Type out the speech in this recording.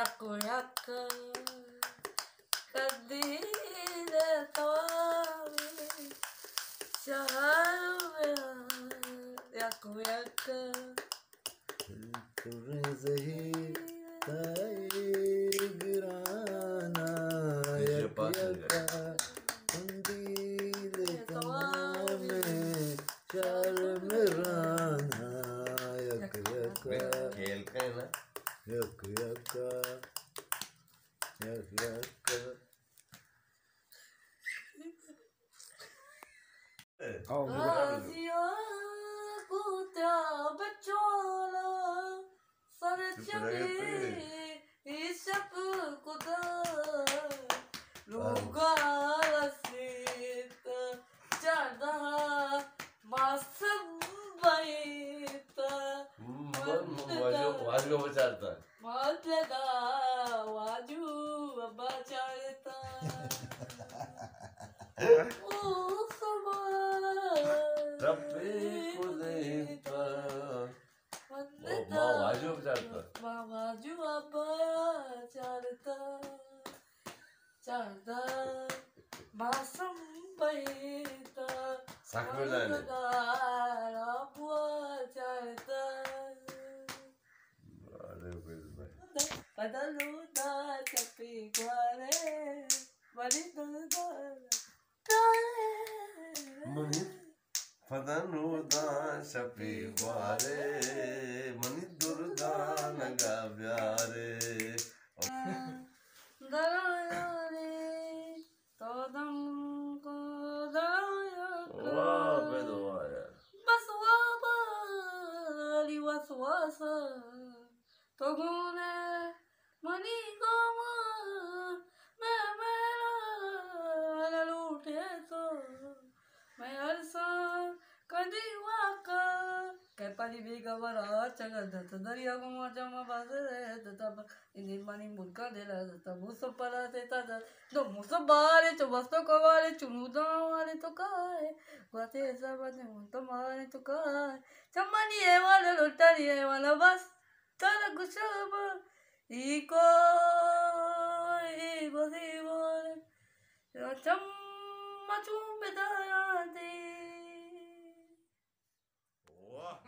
Yaku yaku kadire tawami shahar mein yaku yaku Zahi tai girana yaka Kandile tamame char mirana yaka खेल का है ना yaka yaka yaka Aziya kutra bachola sarchami ishap kuda lugala sita chada masam baita वाजू बचाता madada waju abacharita o sama रब्बे कुदेता माँ वाजू बचाता Maju abacharita chada masam baita साकमेलाने abacharita अरे भाई Padaluda capi guare, mariduda मनी फदनुदा शपी वारे मनी दुर्दा नगा प्यारे Darayani todam ko darayani वाह बेदुआ यार baswaba liwaswasa togune mani goma mera lute to मैं अरसा कदी वाका कैपाली बेगा वरा चंगा दत दरिया को मोचा मा बाजरे दत इंदिन मनी मुर्का देला दत मुसो परा देता दो मुसो बारे तो बस्तो को वाले चुनुदा वाले तो काय वाते सब ने तो मारे तो काय चमनी ए वाले लोटारी ए वाला बस तारा गुशब इको दिवार चम्मा चुम बेदाया दे वाह